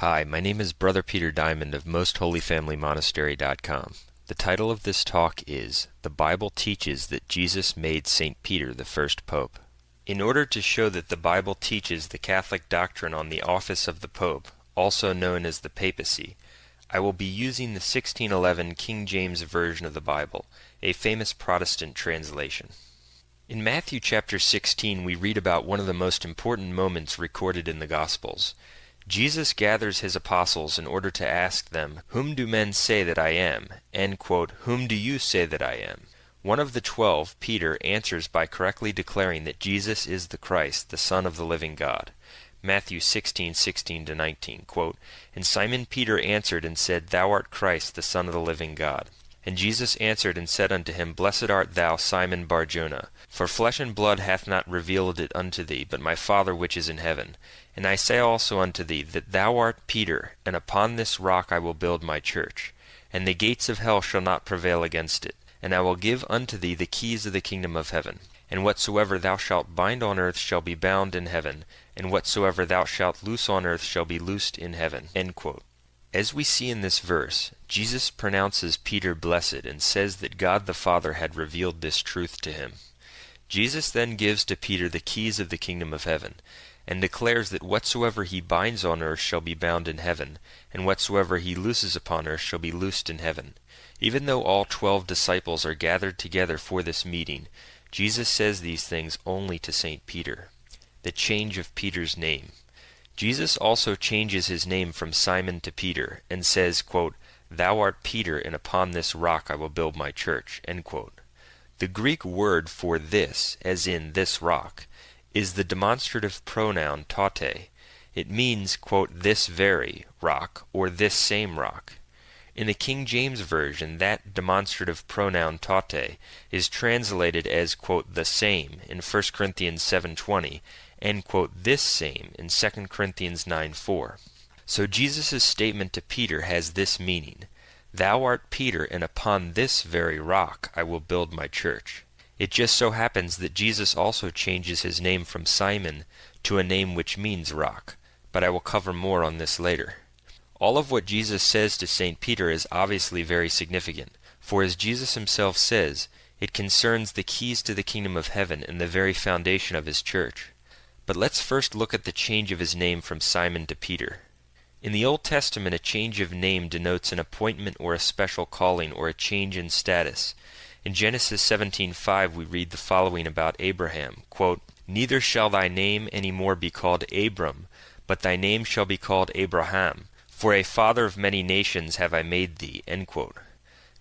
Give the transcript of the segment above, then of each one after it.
Hi, my name is Brother Peter Diamond of MostHolyFamilyMonastery.com. The title of this talk is, The Bible Teaches That Jesus Made St. Peter the First Pope. In order to show that the Bible teaches the Catholic doctrine on the office of the Pope, also known as the papacy, I will be using the 1611 King James Version of the Bible, a famous Protestant translation. In Matthew chapter 16 we read about one of the most important moments recorded in the Gospels. Jesus gathers his apostles in order to ask them, "Whom do men say that I am?" and, quote, "Whom do you say that I am?" One of the 12, Peter, answers by correctly declaring that Jesus is the Christ, the Son of the living God. Matthew 16:16-19, quote, "And Simon Peter answered and said, Thou art Christ, the Son of the living God. And Jesus answered and said unto him, Blessed art thou, Simon Bar-Jonah, for flesh and blood hath not revealed it unto thee, but my Father which is in heaven. And I say also unto thee, that thou art Peter, and upon this rock I will build my church. And the gates of hell shall not prevail against it. And I will give unto thee the keys of the kingdom of heaven. And whatsoever thou shalt bind on earth shall be bound in heaven, and whatsoever thou shalt loose on earth shall be loosed in heaven." End quote. As we see in this verse, Jesus pronounces Peter blessed and says that God the Father had revealed this truth to him. Jesus then gives to Peter the keys of the kingdom of heaven, and declares that whatsoever he binds on earth shall be bound in heaven, and whatsoever he looses upon earth shall be loosed in heaven. Even though all 12 disciples are gathered together for this meeting, Jesus says these things only to St. Peter. The change of Peter's name. Jesus also changes his name from Simon to Peter, and says, quote, "Thou art Peter, and upon this rock I will build my church." End quote. The Greek word for this, as in this rock, is the demonstrative pronoun taute. It means, quote, "this very rock," or "this same rock." In the King James Version, that demonstrative pronoun taute is translated as, quote, "the same" in 1 Corinthians 7:20, and, quote, "this same" in 2 Corinthians 9:4. So Jesus' statement to Peter has this meaning: "Thou art Peter, and upon this very rock I will build my church." It just so happens that Jesus also changes his name from Simon to a name which means rock, but I will cover more on this later. All of what Jesus says to St. Peter is obviously very significant, for as Jesus himself says, it concerns the keys to the kingdom of heaven and the very foundation of his church. But let's first look at the change of his name from Simon to Peter. In the Old Testament, a change of name denotes an appointment or a special calling or a change in status. In Genesis 17:5 we read the following about Abraham, quote, "Neither shall thy name any more be called Abram, but thy name shall be called Abraham, for a father of many nations have I made thee." End quote.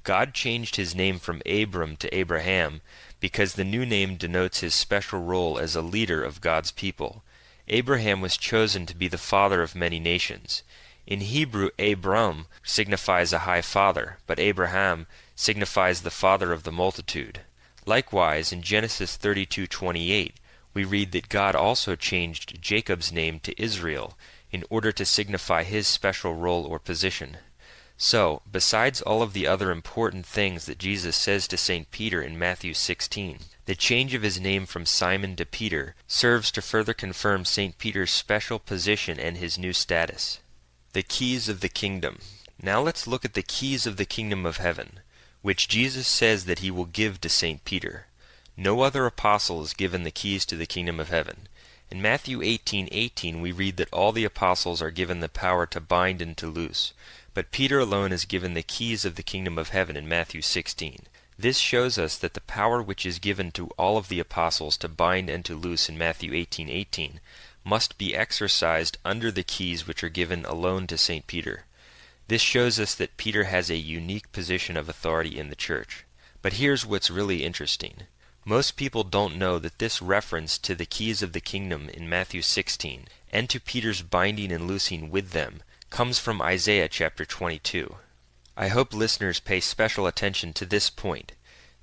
God changed his name from Abram to Abraham because the new name denotes his special role as a leader of God's people. Abraham was chosen to be the father of many nations. In Hebrew, Abram signifies a high father, but Abraham signifies the father of the multitude. Likewise, in Genesis 32:28, we read that God also changed Jacob's name to Israel in order to signify his special role or position. So, besides all of the other important things that Jesus says to St. Peter in Matthew 16, the change of his name from Simon to Peter serves to further confirm St. Peter's special position and his new status. The keys of the kingdom. Now let's look at the keys of the kingdom of heaven, which Jesus says that he will give to St. Peter. No other apostle is given the keys to the kingdom of heaven. In Matthew 18:18 we read that all the apostles are given the power to bind and to loose, but Peter alone is given the keys of the kingdom of heaven in Matthew 16. This shows us that the power which is given to all of the apostles to bind and to loose in Matthew 18:18 must be exercised under the keys which are given alone to St. Peter. This shows us that Peter has a unique position of authority in the church. But here's what's really interesting. Most people don't know that this reference to the keys of the kingdom in Matthew 16 and to Peter's binding and loosing with them comes from Isaiah chapter 22. I hope listeners pay special attention to this point.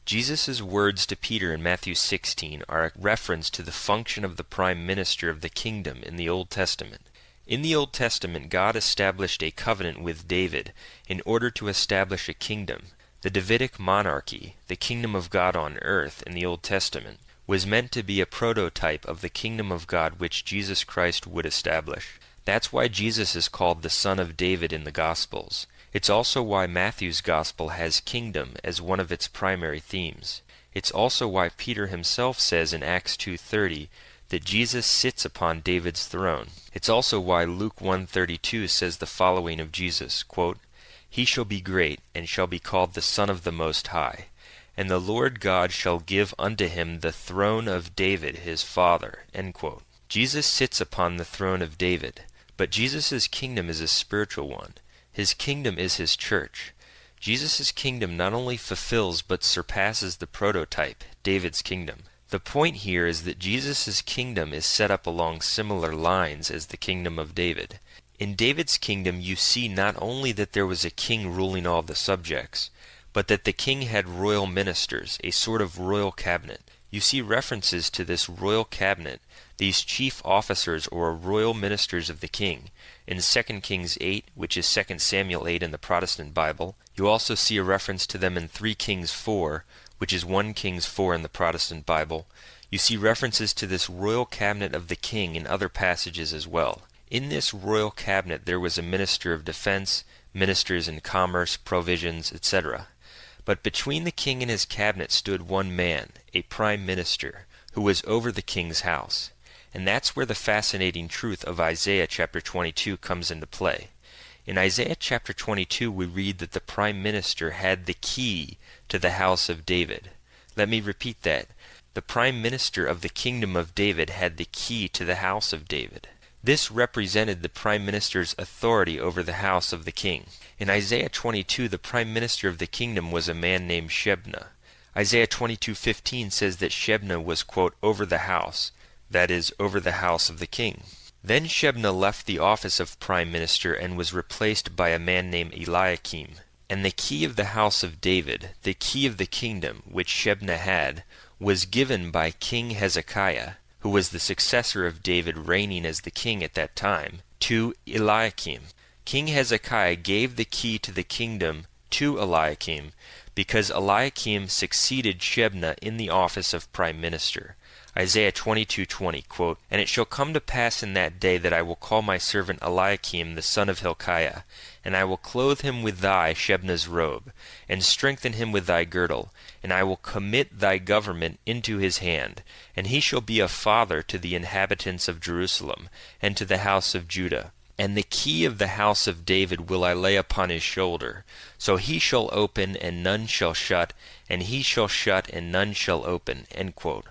Jesus' words to Peter in Matthew 16 are a reference to the function of the prime minister of the kingdom in the Old Testament. In the Old Testament, God established a covenant with David in order to establish a kingdom. The Davidic monarchy, the kingdom of God on earth in the Old Testament, was meant to be a prototype of the kingdom of God which Jesus Christ would establish. That's why Jesus is called the Son of David in the Gospels. It's also why Matthew's Gospel has kingdom as one of its primary themes. It's also why Peter himself says in Acts 2:30 that Jesus sits upon David's throne. It's also why Luke 1:32 says the following of Jesus, quote, "He shall be great, and shall be called the Son of the Most High. And the Lord God shall give unto him the throne of David his father." End quote. Jesus sits upon the throne of David, but Jesus' kingdom is a spiritual one. His kingdom is his church. Jesus' kingdom not only fulfills but surpasses the prototype, David's kingdom. The point here is that Jesus' kingdom is set up along similar lines as the kingdom of David. In David's kingdom you see not only that there was a king ruling all the subjects, but that the king had royal ministers, a sort of royal cabinet. You see references to this royal cabinet, these chief officers or royal ministers of the king, in 2 Kings 8, which is 2 Samuel 8 in the Protestant Bible. You also see a reference to them in 3 Kings 4, which is 1 Kings 4 in the Protestant Bible. You see references to this royal cabinet of the king in other passages as well. In this royal cabinet there was a minister of defense, ministers in commerce, provisions, etc. But between the king and his cabinet stood one man, a prime minister, who was over the king's house. And that's where the fascinating truth of Isaiah chapter 22 comes into play. In Isaiah chapter 22 we read that the prime minister had the key to the house of David. Let me repeat that. The prime minister of the kingdom of David had the key to the house of David. This represented the prime minister's authority over the house of the king. In Isaiah 22, the prime minister of the kingdom was a man named Shebna. Isaiah 22:15 says that Shebna was, quote, over the house, that is, over the house of the king. Then Shebna left the office of prime minister and was replaced by a man named Eliakim. And the key of the house of David, the key of the kingdom, which Shebna had, was given by King Hezekiah, who was the successor of David reigning as the king at that time, to Eliakim. King Hezekiah gave the key to the kingdom to Eliakim because Eliakim succeeded Shebna in the office of prime minister. Isaiah 22:20, quote, "And it shall come to pass in that day that I will call my servant Eliakim the son of Hilkiah, and I will clothe him with thy Shebna's robe, and strengthen him with thy girdle, and I will commit thy government into his hand, and he shall be a father to the inhabitants of Jerusalem, and to the house of Judah. And the key of the house of David will I lay upon his shoulder. So he shall open, and none shall shut, and he shall shut, and none shall open." End quote.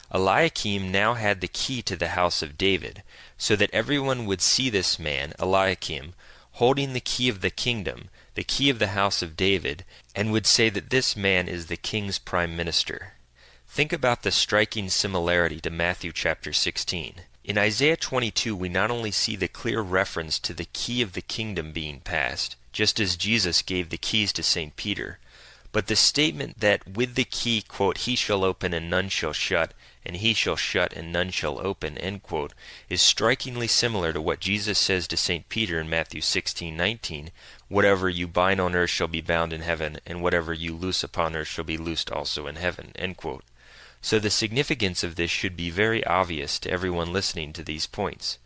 Eliakim now had the key to the house of David, so that everyone would see this man, Eliakim, holding the key of the kingdom, the key of the house of David, and would say that this man is the king's prime minister. Think about the striking similarity to Matthew chapter 16. In Isaiah 22 we not only see the clear reference to the key of the kingdom being passed, just as Jesus gave the keys to St. Peter, but the statement that with the key, quote, "he shall open and none shall shut, and he shall shut and none shall open," end quote, is strikingly similar to what Jesus says to St. Peter in Matthew 16:19, "Whatever you bind on earth shall be bound in heaven, and whatever you loose upon earth shall be loosed also in heaven," end quote. So the significance of this should be very obvious to everyone listening to these points.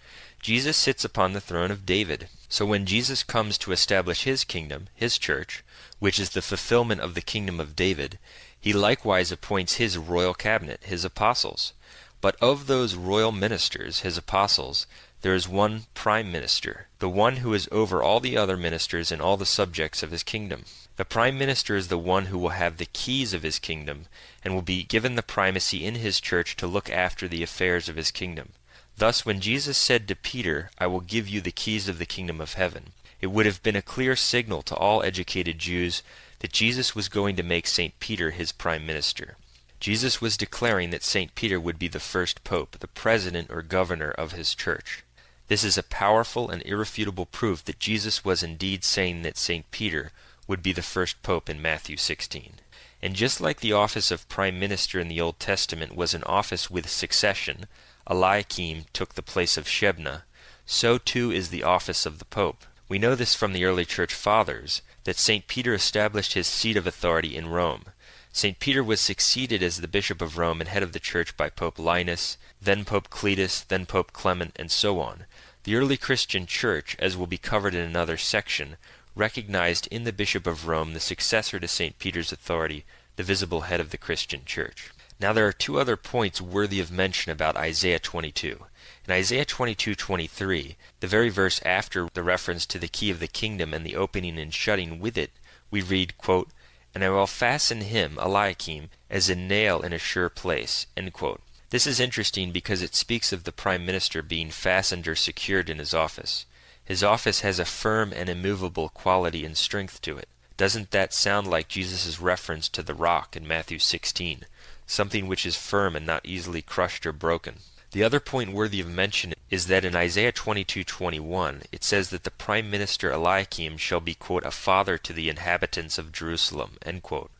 Jesus sits upon the throne of David. So when Jesus comes to establish his kingdom, his church, which is the fulfillment of the kingdom of David, he likewise appoints his royal cabinet, his apostles. But of those royal ministers, his apostles, there is one prime minister, the one who is over all the other ministers and all the subjects of his kingdom. The prime minister is the one who will have the keys of his kingdom and will be given the primacy in his church to look after the affairs of his kingdom. Thus, when Jesus said to Peter, "I will give you the keys of the kingdom of heaven," it would have been a clear signal to all educated Jews that Jesus was going to make St. Peter his prime minister. Jesus was declaring that St. Peter would be the first pope, the president or governor of his church. This is a powerful and irrefutable proof that Jesus was indeed saying that St. Peter would be the first pope in Matthew 16. And just like the office of prime minister in the Old Testament was an office with succession, Eliakim took the place of Shebna, so too is the office of the pope. We know this from the early church fathers, that St. Peter established his seat of authority in Rome. St. Peter was succeeded as the bishop of Rome and head of the church by Pope Linus, then Pope Cletus, then Pope Clement, and so on. The early Christian church, as will be covered in another section, recognized in the Bishop of Rome the successor to St. Peter's authority, the visible head of the Christian church. Now there are two other points worthy of mention about Isaiah 22. In Isaiah 22:23, the very verse after the reference to the key of the kingdom and the opening and shutting with it, we read, quote, "And I will fasten him, Eliakim, as a nail in a sure place." End quote. This is interesting because it speaks of the prime minister being fastened or secured in his office. His office has a firm and immovable quality and strength to it. Doesn't that sound like Jesus' reference to the rock in Matthew 16, something which is firm and not easily crushed or broken? The other point worthy of mention is that in Isaiah 22:21, it says that the prime minister Eliakim shall be, quote, "a father to the inhabitants of Jerusalem," end quote.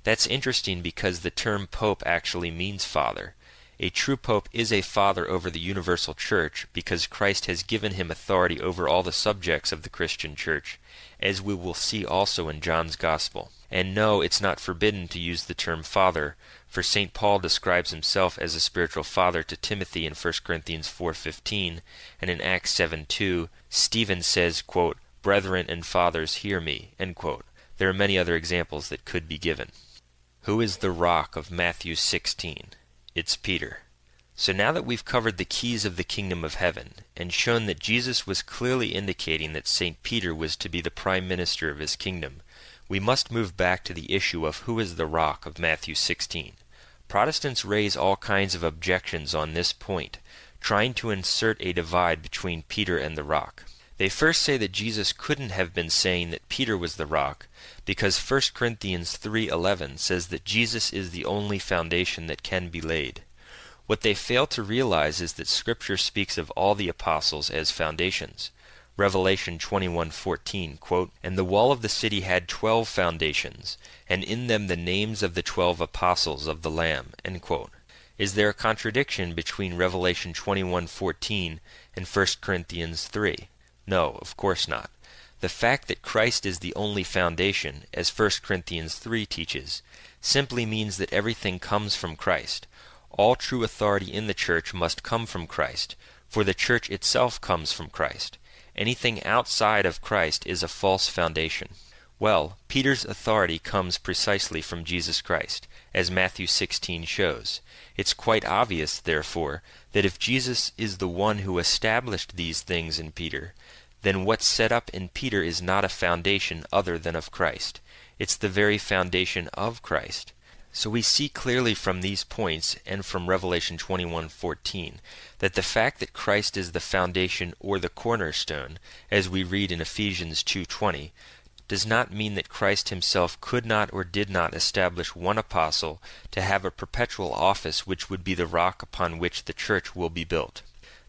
That's interesting because the term pope actually means father. A true pope is a father over the universal church because Christ has given him authority over all the subjects of the Christian church, as we will see also in John's Gospel. And no, it's not forbidden to use the term father, for St. Paul describes himself as a spiritual father to Timothy in 1 Corinthians 4:15, and in Acts 7:2, Stephen says, quote, "Brethren and fathers, hear me," end quote. There are many other examples that could be given. Who is the rock of Matthew 16? It's Peter. So now that we've covered the keys of the kingdom of heaven, and shown that Jesus was clearly indicating that St. Peter was to be the prime minister of his kingdom, we must move back to the issue of who is the rock of Matthew 16. Protestants raise all kinds of objections on this point, trying to insert a divide between Peter and the rock. They first say that Jesus couldn't have been saying that Peter was the rock, because 1 Corinthians 3:11 says that Jesus is the only foundation that can be laid. What they fail to realize is that Scripture speaks of all the apostles as foundations. Revelation 21:14, quote, "And the wall of the city had 12 foundations, and in them the names of the 12 apostles of the Lamb," end quote. Is there a contradiction between Revelation 21:14 and 1 Corinthians 3? No, of course not. The fact that Christ is the only foundation, as 1 Corinthians 3 teaches, simply means that everything comes from Christ. All true authority in the church must come from Christ, for the church itself comes from Christ. Anything outside of Christ is a false foundation. Well, Peter's authority comes precisely from Jesus Christ, as Matthew 16 shows. It's quite obvious, therefore, that if Jesus is the one who established these things in Peter, then what's set up in Peter is not a foundation other than of Christ. It's the very foundation of Christ. So we see clearly from these points and from Revelation 21:14 that the fact that Christ is the foundation or the cornerstone, as we read in Ephesians 2:20, does not mean that Christ himself could not or did not establish one apostle to have a perpetual office which would be the rock upon which the church will be built.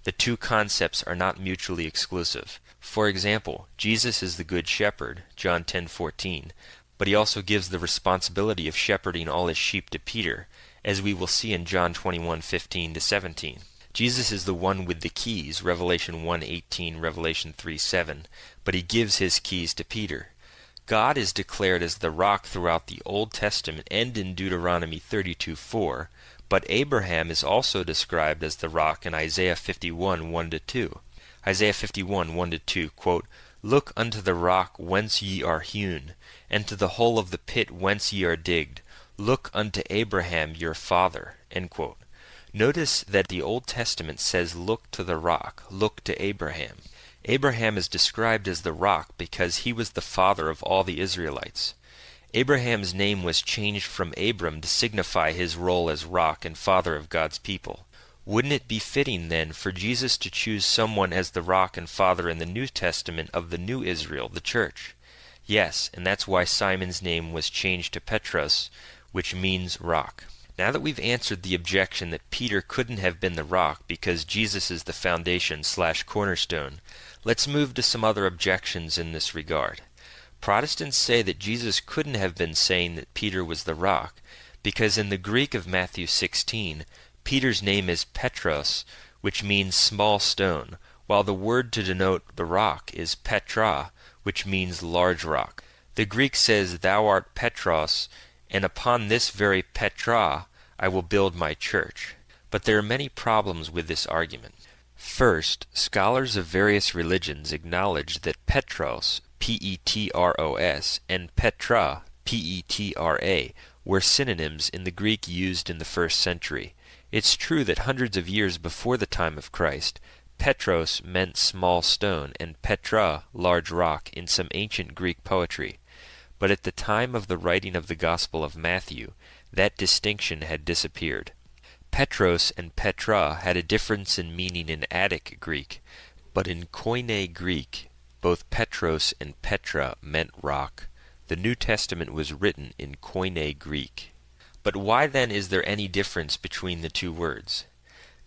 The two concepts are not mutually exclusive. For example, Jesus is the good shepherd, John 10:14, but he also gives the responsibility of shepherding all his sheep to Peter, as we will see in John 21:15-17. Jesus is the one with the keys, Revelation 1:18, Revelation 3:7, but he gives his keys to Peter. God is declared as the rock throughout the Old Testament and in Deuteronomy 32:4, but Abraham is also described as the rock in Isaiah 51:1-2. Isaiah 51:1-2, quote, "Look unto the rock whence ye are hewn, and to the hole of the pit whence ye are digged. Look unto Abraham your father," end quote. Notice that the Old Testament says look to the rock, look to Abraham. Abraham is described as the rock because he was the father of all the Israelites. Abraham's name was changed from Abram to signify his role as rock and father of God's people. Wouldn't it be fitting, then, for Jesus to choose someone as the rock and father in the New Testament of the new Israel, the church? Yes, and that's why Simon's name was changed to Petrus, which means rock. Now that we've answered the objection that Peter couldn't have been the rock because Jesus is the foundation/cornerstone, let's move to some other objections in this regard. Protestants say that Jesus couldn't have been saying that Peter was the rock because in the Greek of Matthew 16, Peter's name is Pétros, which means small stone, while the word to denote the rock is Petra, which means large rock. The Greek says, "Thou art Pétros, and upon this very Petra I will build my church." But there are many problems with this argument. First, scholars of various religions acknowledge that Pétros, P-E-T-R-O-S, and Petra, P-E-T-R-A, were synonyms in the Greek used in the first century. It's true that hundreds of years before the time of Christ, Pétros meant small stone and Petra, large rock, in some ancient Greek poetry. But at the time of the writing of the Gospel of Matthew, that distinction had disappeared. Pétros and Petra had a difference in meaning in Attic Greek, but in Koine Greek, both Pétros and Petra meant rock. The New Testament was written in Koine Greek. But why then is there any difference between the two words?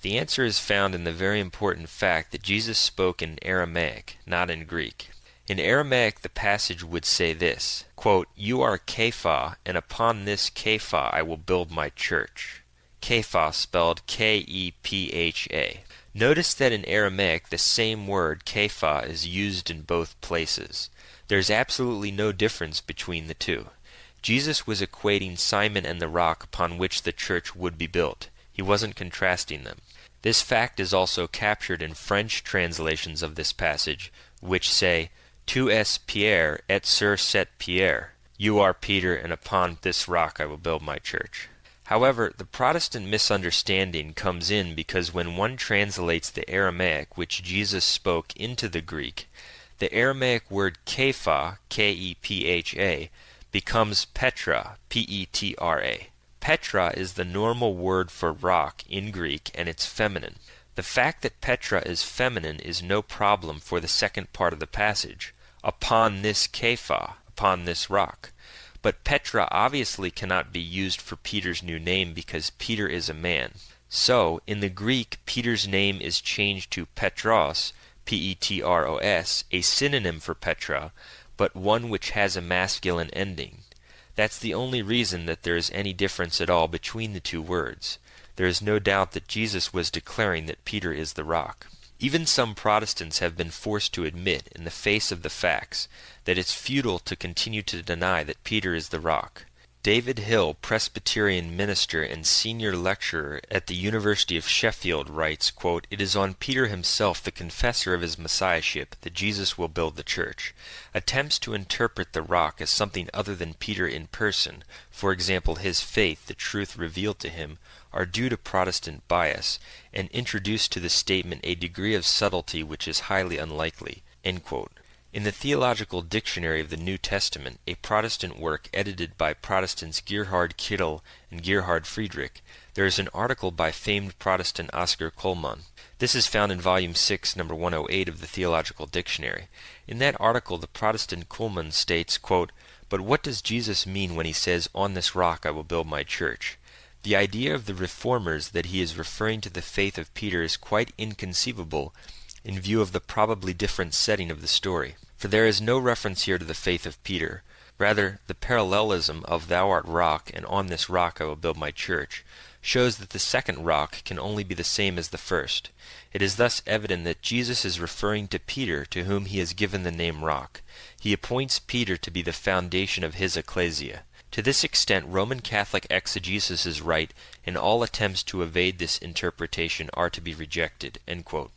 The answer is found in the very important fact that Jesus spoke in Aramaic, not in Greek. In Aramaic the passage would say this, quote, "You are kēfā, and upon this kēfā I will build my church." Kēfā spelled K-E-P-H-A. Notice that in Aramaic the same word kēfā is used in both places. There's absolutely no difference between the two. Jesus was equating Simon and the rock upon which the church would be built. He wasn't contrasting them. This fact is also captured in French translations of this passage, which say, "Tu es Pierre, et sur cette pierre." You are Peter, and upon this rock I will build my church. However, the Protestant misunderstanding comes in because when one translates the Aramaic which Jesus spoke into the Greek, the Aramaic word kēfā, K-E-P-H-A, becomes Petra, P-E-T-R-A. Petra is the normal word for rock in Greek, and it's feminine. The fact that Petra is feminine is no problem for the second part of the passage, upon this kēfā, upon this rock. But Petra obviously cannot be used for Peter's new name because Peter is a man. So, in the Greek, Peter's name is changed to Pétros, P-E-T-R-O-S, a synonym for Petra, but one which has a masculine ending. That's the only reason that there is any difference at all between the two words. There is no doubt that Jesus was declaring that Peter is the rock. Even some Protestants have been forced to admit, in the face of the facts, that it's futile to continue to deny that Peter is the rock. David Hill, Presbyterian minister and senior lecturer at the University of Sheffield, writes, quote, "It is on Peter himself, the confessor of his messiahship, that Jesus will build the church. Attempts to interpret the rock as something other than Peter in person, for example his faith, the truth revealed to him, are due to Protestant bias, and introduce to the statement a degree of subtlety which is highly unlikely." End quote. In the Theological Dictionary of the New Testament, a Protestant work edited by Protestants Gerhard Kittel and Gerhard Friedrich, there is an article by famed Protestant Oscar Cullmann. This is found in Volume 6, number 108 of the Theological Dictionary. In that article, the Protestant Cullmann states, quote, "But what does Jesus mean when he says, 'On this rock I will build my church'? The idea of the Reformers that he is referring to the faith of Peter is quite inconceivable in view of the probably different setting of the story. For there is no reference here to the faith of Peter. Rather, the parallelism of 'Thou art rock, and on this rock I will build my church' shows that the second rock can only be the same as the first. It is thus evident that Jesus is referring to Peter, to whom he has given the name rock. He appoints Peter to be the foundation of his ecclesia. To this extent, Roman Catholic exegesis is right, and all attempts to evade this interpretation are to be rejected." End quote.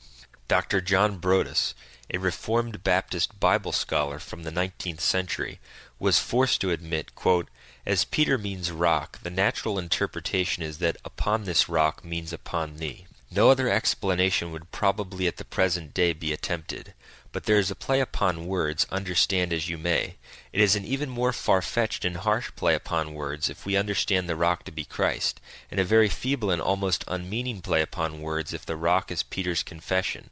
Dr. John Brodus, a Reformed Baptist Bible scholar from the 19th century, was forced to admit, quote, "As Peter means rock, the natural interpretation is that 'upon this rock' means 'upon thee.' No other explanation would probably at the present day be attempted. But there is a play upon words, understand as you may. It is an even more far-fetched and harsh play upon words if we understand the rock to be Christ, and a very feeble and almost unmeaning play upon words if the rock is Peter's confession.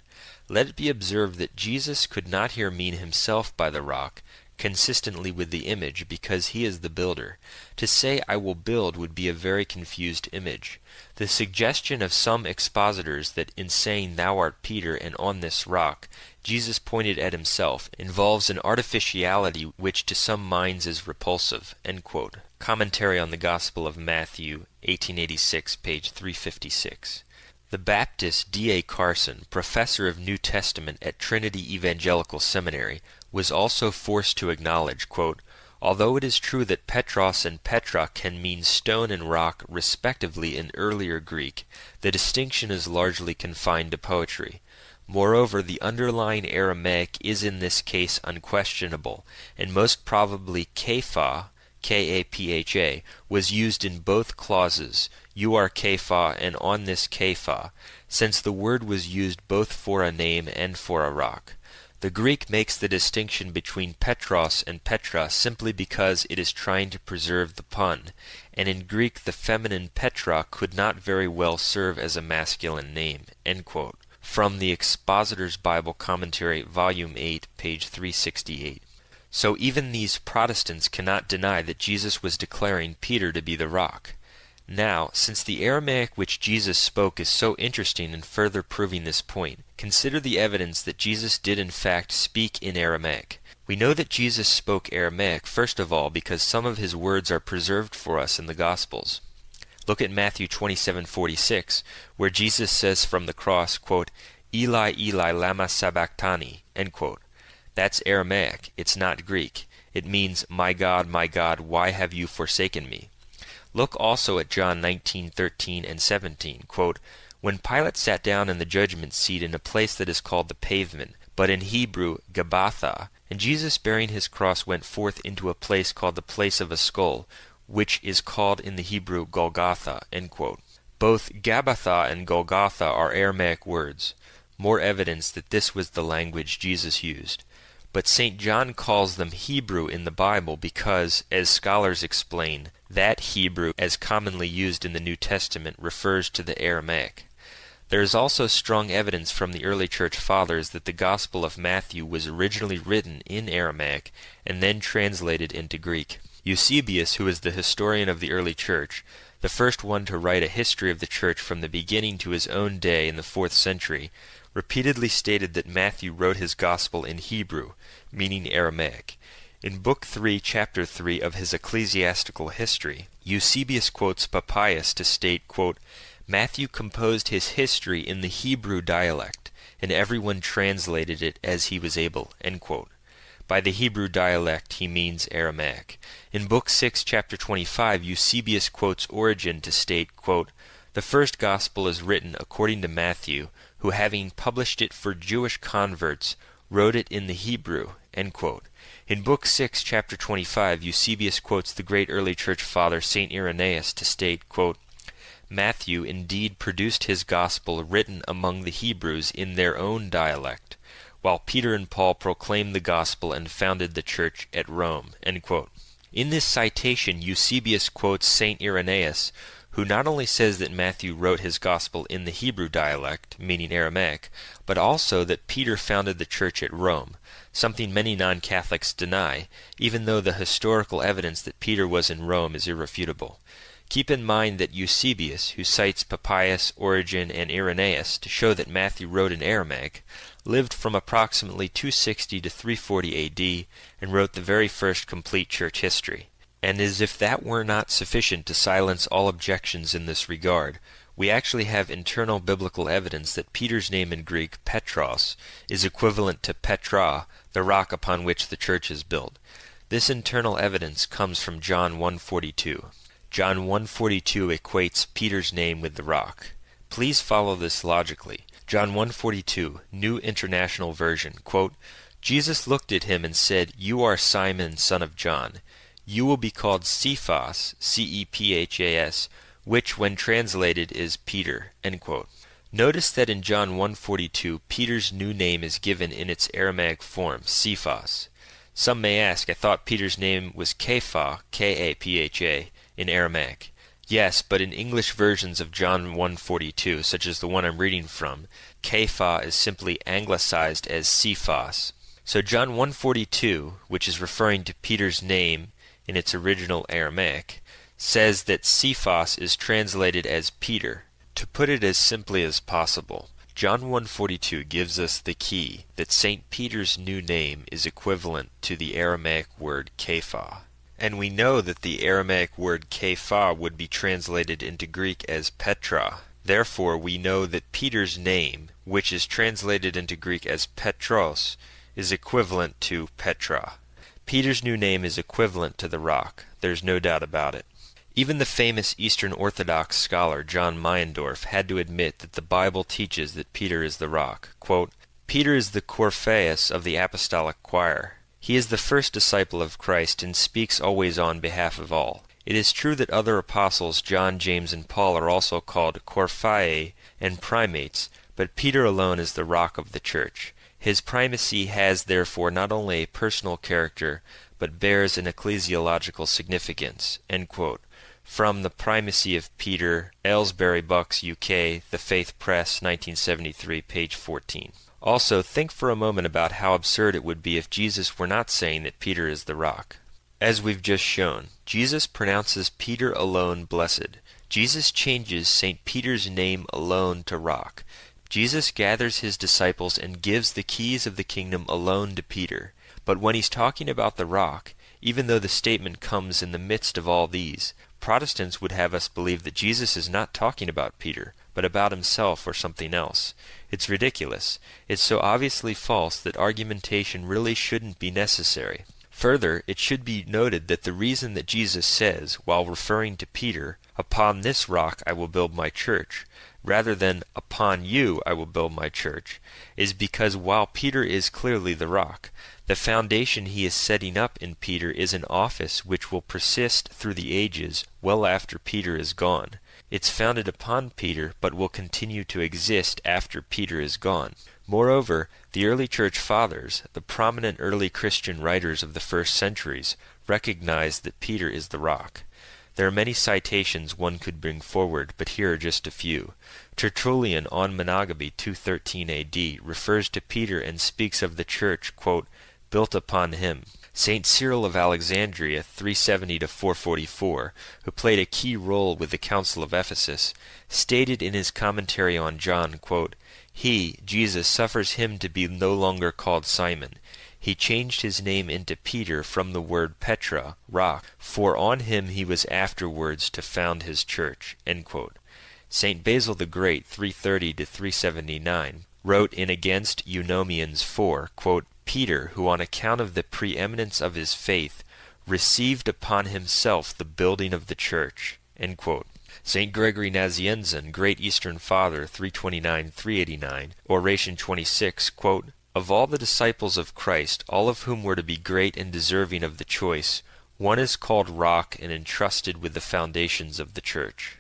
Let it be observed that Jesus could not here mean himself by the rock, consistently with the image, because he is the builder. To say, 'I will build' would be a very confused image. The suggestion of some expositors that in saying 'Thou art Peter, and on this rock' Jesus pointed at himself, involves an artificiality which to some minds is repulsive." End quote. Commentary on the Gospel of Matthew, 1886, page 356. The Baptist D.A. Carson, professor of New Testament at Trinity Evangelical Seminary, was also forced to acknowledge, quote, "Although it is true that Pétros and Petra can mean stone and rock respectively in earlier Greek, the distinction is largely confined to poetry. Moreover, the underlying Aramaic is in this case unquestionable, and most probably kēfā, K-A-P-H-A, was used in both clauses, you are kēfā and on this kēfā, since the word was used both for a name and for a rock. The Greek makes the distinction between Pétros and Petra simply because it is trying to preserve the pun, and in Greek the feminine Petra could not very well serve as a masculine name." End quote. From the Expositor's Bible Commentary, Volume 8, page 368. So even these Protestants cannot deny that Jesus was declaring Peter to be the rock. Now, since the Aramaic which Jesus spoke is so interesting in further proving this point, consider the evidence that Jesus did in fact speak in Aramaic. We know that Jesus spoke Aramaic first of all because some of his words are preserved for us in the Gospels. Look at Matthew 27:46, where Jesus says from the cross, quote, "Eli, Eli, lama sabachthani," end quote. That's Aramaic, it's not Greek. It means, my God, why have you forsaken me?" Look also at John 19:13 and 17, quote, "When Pilate sat down in the judgment seat in a place that is called the pavement, but in Hebrew, Gabbatha, and Jesus bearing his cross went forth into a place called the place of a skull, which is called in the Hebrew Golgotha," end quote. Both Gabbatha and Golgotha are Aramaic words, more evidence that this was the language Jesus used. But St. John calls them Hebrew in the Bible because, as scholars explain, that Hebrew as commonly used in the New Testament refers to the Aramaic. There is also strong evidence from the early church fathers that the Gospel of Matthew was originally written in Aramaic and then translated into Greek. Eusebius, who is the historian of the early church, the first one to write a history of the church from the beginning to his own day in the 4th century, repeatedly stated that Matthew wrote his Gospel in Hebrew, meaning Aramaic. In Book 3, Chapter 3 of his Ecclesiastical History, Eusebius quotes Papias to state, quote, "Matthew composed his history in the Hebrew dialect, and everyone translated it as he was able," end quote. By the Hebrew dialect he means Aramaic. In Book 6, Chapter 25, Eusebius quotes Origen to state, quote, "The first Gospel is written according to Matthew, who having published it for Jewish converts, wrote it in the Hebrew," end quote. In Book 6, Chapter 25, Eusebius quotes the great early church father St. Irenaeus to state, quote, "Matthew indeed produced his Gospel written among the Hebrews in their own dialect, while Peter and Paul proclaimed the Gospel and founded the church at Rome," end quote. In this citation, Eusebius quotes St. Irenaeus, who not only says that Matthew wrote his Gospel in the Hebrew dialect, meaning Aramaic, but also that Peter founded the church at Rome, something many non-Catholics deny, even though the historical evidence that Peter was in Rome is irrefutable. Keep in mind that Eusebius, who cites Papias, Origen, and Irenaeus to show that Matthew wrote in Aramaic, lived from approximately 260 to 340 AD and wrote the very first complete church history. And as if that were not sufficient to silence all objections in this regard, we actually have internal biblical evidence that Peter's name in Greek, Pétros, is equivalent to Petra, the rock upon which the church is built. This internal evidence comes from John 1:42. John 1:42 equates Peter's name with the rock. Please follow this logically. John 1:42, New International Version, quote, "Jesus looked at him and said, 'You are Simon, son of John. You will be called Cephas, C-E-P-H-A-S, which when translated is Peter," end quote. Notice that in John 1:42, Peter's new name is given in its Aramaic form, Cephas. Some may ask, I thought Peter's name was kēfā, K-A-P-H-A, in Aramaic. Yes, but in English versions of John 1:42, such as the one I'm reading from, kēfā is simply anglicized as Cephas. So John 1:42, which is referring to Peter's name in its original Aramaic, says that Cephas is translated as Peter. To put it as simply as possible, John 1:42 gives us the key that St. Peter's new name is equivalent to the Aramaic word kēfā. And we know that the Aramaic word kēfā would be translated into Greek as Petra. Therefore, we know that Peter's name, which is translated into Greek as Pétros, is equivalent to Petra. Peter's new name is equivalent to the rock. There's no doubt about it. Even the famous Eastern Orthodox scholar John Meyendorff had to admit that the Bible teaches that Peter is the rock. Quote, Peter is the Corphaeus of the apostolic choir. He is the first disciple of Christ and speaks always on behalf of all. It is true that other apostles, John, James, and Paul, are also called Corphae and primates, but Peter alone is the rock of the church. His primacy has therefore not only a personal character, but bears an ecclesiological significance. End quote. From The Primacy of Peter, Aylesbury Bucks, UK, The Faith Press, 1973, page 14. Also, think for a moment about how absurd it would be if Jesus were not saying that Peter is the rock. As we've just shown, Jesus pronounces Peter alone blessed. Jesus changes St. Peter's name alone to rock. Jesus gathers his disciples and gives the keys of the kingdom alone to Peter. But when he's talking about the rock, even though the statement comes in the midst of all these, Protestants would have us believe that Jesus is not talking about Peter, but about himself or something else. It's ridiculous. It's so obviously false that argumentation really shouldn't be necessary. Further, it should be noted that the reason that Jesus says, while referring to Peter, "Upon this rock I will build my church," rather than "Upon you I will build my church," is because while Peter is clearly the rock, the foundation he is setting up in Peter is an office which will persist through the ages well after Peter is gone. It's founded upon Peter, but will continue to exist after Peter is gone. Moreover, the early church fathers, the prominent early Christian writers of the first centuries, recognized that Peter is the rock. There are many citations one could bring forward, but here are just a few. Tertullian on Monogamy 213 AD refers to Peter and speaks of the church, quote, built upon him. St. Cyril of Alexandria 370 to 444, who played a key role with the Council of Ephesus, stated in his commentary on John, quote, He, Jesus, suffers him to be no longer called Simon. He changed his name into Peter from the word Petra, rock, for on him he was afterwards to found his church. End quote. St. Basil the Great 330 to 379 wrote in Against Eunomians 4, quote, Peter, who on account of the preeminence of his faith, received upon himself the building of the church. End quote. St. Gregory Nazianzen, Great Eastern Father, 329-389, Oration 26, quote, Of all the disciples of Christ, all of whom were to be great and deserving of the choice, one is called rock and entrusted with the foundations of the church.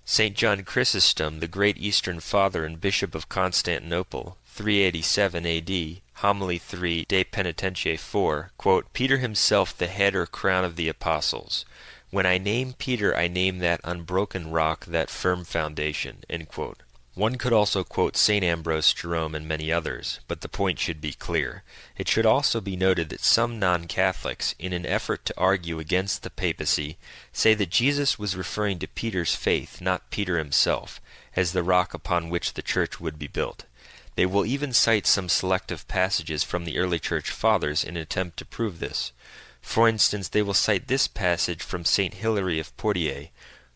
St. John Chrysostom, the Great Eastern Father and Bishop of Constantinople, 387 A.D., Homily 3, De Penitentiae 4, quote, Peter himself the head or crown of the apostles. When I name Peter, I name that unbroken rock, that firm foundation. End quote. One could also quote St. Ambrose, Jerome, and many others, but the point should be clear. It should also be noted that some non-Catholics, in an effort to argue against the papacy, say that Jesus was referring to Peter's faith, not Peter himself, as the rock upon which the church would be built. They will even cite some selective passages from the early church fathers in an attempt to prove this. For instance, they will cite this passage from St. Hilary of Poitiers,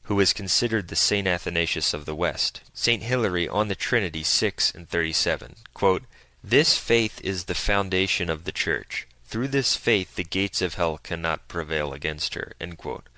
who is considered the St. Athanasius of the West. St. Hilary on the Trinity 6 and 37, quote, This faith is the foundation of the church. Through this faith the gates of hell cannot prevail against her. End quote.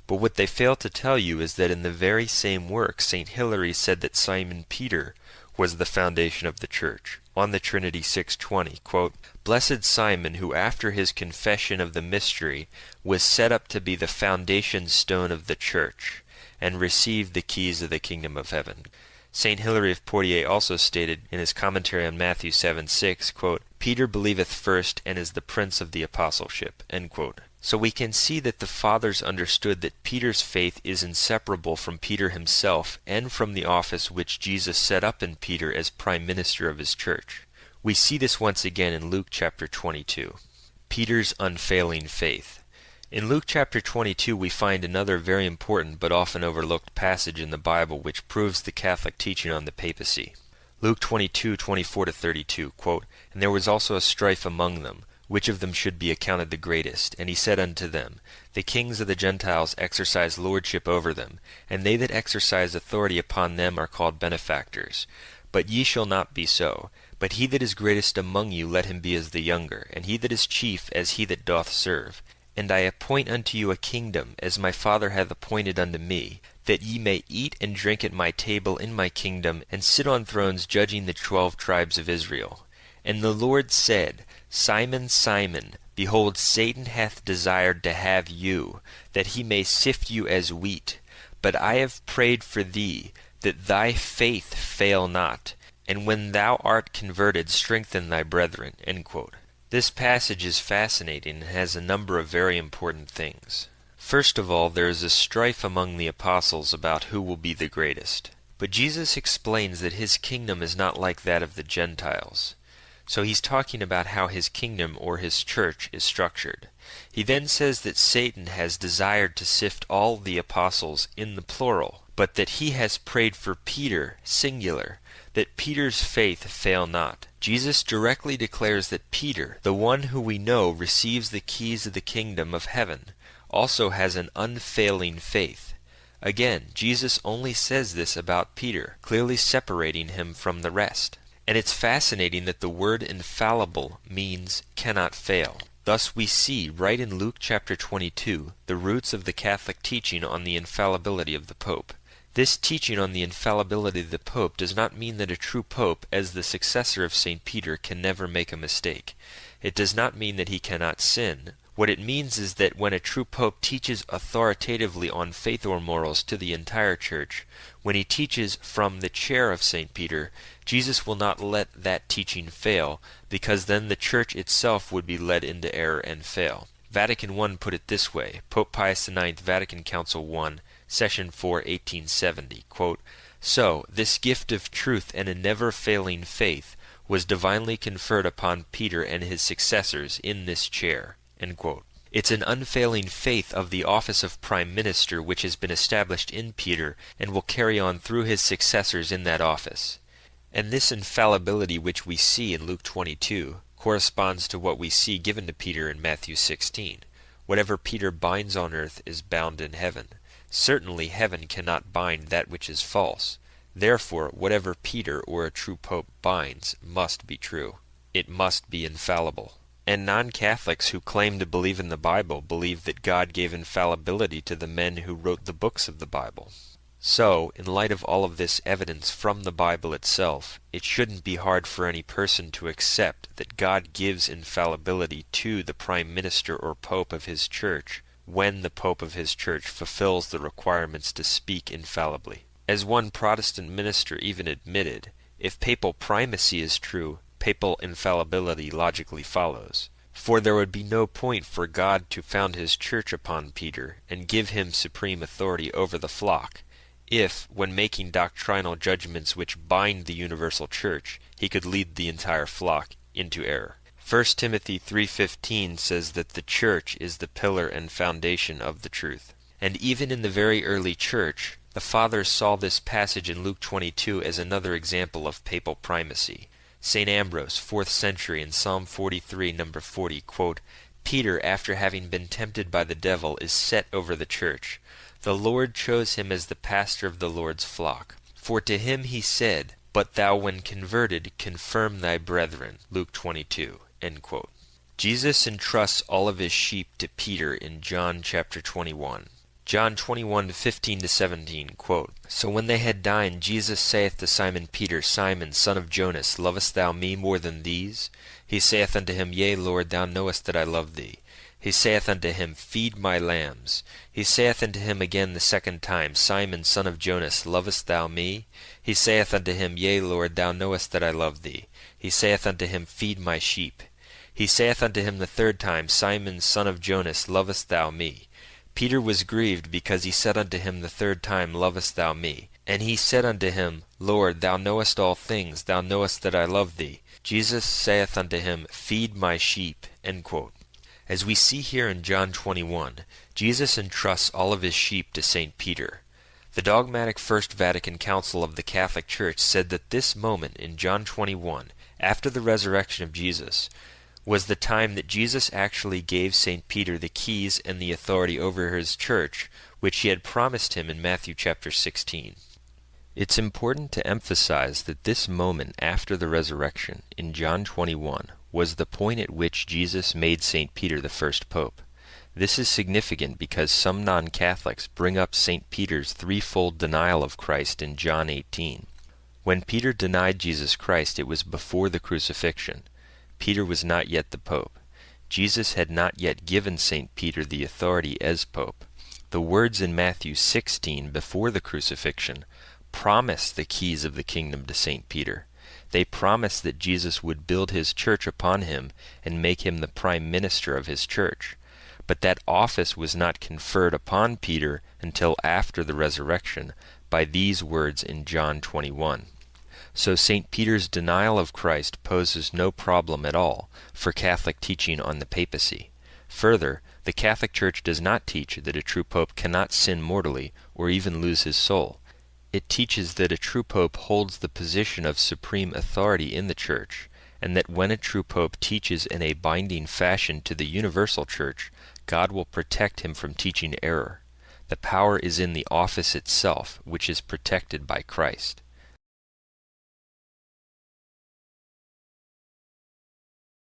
But what they fail to tell you is that in the very same work St. Hilary said that Simon Peter was the foundation of the church. On the Trinity 6:20, quote, Blessed Simon, who after his confession of the mystery was set up to be the foundation stone of the church, and received the keys of the kingdom of heaven. St. Hilary of Poitiers also stated in his commentary on Matthew 7:6, quote, Peter believeth first and is the prince of the apostleship. End quote. So we can see that the fathers understood that Peter's faith is inseparable from Peter himself and from the office which Jesus set up in Peter as prime minister of his church. We see this once again in Luke chapter 22. Peter's unfailing faith. In Luke chapter 22 we find another very important but often overlooked passage in the Bible which proves the Catholic teaching on the papacy. Luke 22:24-32, quote, And there was also a strife among them, which of them should be accounted the greatest? And he said unto them, The kings of the Gentiles exercise lordship over them, and they that exercise authority upon them are called benefactors. But ye shall not be so. But he that is greatest among you, let him be as the younger, and he that is chief as he that doth serve. And I appoint unto you a kingdom, as my Father hath appointed unto me, that ye may eat and drink at my table in my kingdom, and sit on thrones judging the 12 tribes of Israel. And the Lord said, Simon, Simon, behold, Satan hath desired to have you, that he may sift you as wheat. But I have prayed for thee, that thy faith fail not. And when thou art converted, strengthen thy brethren. End quote. This passage is fascinating and has a number of very important things. First of all, there is a strife among the apostles about who will be the greatest. But Jesus explains that his kingdom is not like that of the Gentiles. So he's talking about how his kingdom or his church is structured. He then says that Satan has desired to sift all the apostles in the plural, but that he has prayed for Peter, singular, that Peter's faith fail not. Jesus directly declares that Peter, the one who we know receives the keys of the kingdom of heaven, also has an unfailing faith. Again, Jesus only says this about Peter, clearly separating him from the rest. And it's fascinating that the word infallible means cannot fail. Thus we see, right in Luke chapter 22, the roots of the Catholic teaching on the infallibility of the Pope. This teaching on the infallibility of the Pope does not mean that a true Pope, as the successor of St. Peter, can never make a mistake. It does not mean that he cannot sin. What it means is that when a true Pope teaches authoritatively on faith or morals to the entire Church, when he teaches from the chair of St. Peter, Jesus will not let that teaching fail, because then the Church itself would be led into error and fail. Vatican I put it this way, Pope Pius IX, Vatican Council I, Session 4, 1870, quote, So, this gift of truth and a never-failing faith was divinely conferred upon Peter and his successors in this chair. End quote. It's an unfailing faith of the office of Prime Minister which has been established in Peter and will carry on through his successors in that office. And this infallibility which we see in Luke 22 corresponds to what we see given to Peter in Matthew 16. Whatever Peter binds on earth is bound in heaven. Certainly heaven cannot bind that which is false. Therefore, whatever Peter or a true pope binds must be true. It must be infallible. And non-Catholics who claim to believe in the Bible believe that God gave infallibility to the men who wrote the books of the Bible. So, in light of all of this evidence from the Bible itself, it shouldn't be hard for any person to accept that God gives infallibility to the prime minister or pope of his church when the pope of his church fulfills the requirements to speak infallibly. As one Protestant minister even admitted, if papal primacy is true, papal infallibility logically follows. For there would be no point for God to found his church upon Peter and give him supreme authority over the flock, if, when making doctrinal judgments which bind the universal church, he could lead the entire flock into error. 1 Timothy 3:15 says that the church is the pillar and foundation of the truth. And even in the very early church, the fathers saw this passage in Luke 22 as another example of papal primacy. St. Ambrose, 4th century, in Psalm 43, number 40, quote, Peter, after having been tempted by the devil, is set over the church. The Lord chose him as the pastor of the Lord's flock. For to him he said, But thou, when converted, confirm thy brethren. Luke 22. End quote. Jesus entrusts all of his sheep to Peter in John chapter 21. John 21:15-17, quote, So when they had dined, Jesus saith to Simon Peter, Simon, son of Jonas, lovest thou me more than these? He saith unto him, Yea, Lord, thou knowest that I love thee. He saith unto him, Feed my lambs. He saith unto him again the second time, Simon, son of Jonas, lovest thou me? He saith unto him, Yea, Lord, thou knowest that I love thee. He saith unto him, Feed my sheep. He saith unto him the third time, Simon, son of Jonas, lovest thou me? Peter was grieved because he said unto him the third time, Lovest thou me? And he said unto him, Lord, thou knowest all things, thou knowest that I love thee. Jesus saith unto him, Feed my sheep. End quote. As we see here in John 21, Jesus entrusts all of his sheep to St. Peter. The dogmatic First Vatican Council of the Catholic Church said that this moment in John 21, after the resurrection of Jesus, was the time that Jesus actually gave St. Peter the keys and the authority over his church, which he had promised him in Matthew chapter 16. It's important to emphasize that this moment after the resurrection in John 21 was the point at which Jesus made St. Peter the first pope. This is significant because some non-Catholics bring up St. Peter's threefold denial of Christ in John 18. When Peter denied Jesus Christ, it was before the crucifixion. Peter was not yet the Pope. Jesus had not yet given St. Peter the authority as Pope. The words in Matthew 16 before the crucifixion promised the keys of the kingdom to St. Peter. They promised that Jesus would build his church upon him and make him the prime minister of his church. But that office was not conferred upon Peter until after the resurrection by these words in John 21. So St. Peter's denial of Christ poses no problem at all for Catholic teaching on the papacy. Further, the Catholic Church does not teach that a true pope cannot sin mortally or even lose his soul. It teaches that a true pope holds the position of supreme authority in the Church, and that when a true pope teaches in a binding fashion to the universal Church, God will protect him from teaching error. The power is in the office itself, which is protected by Christ.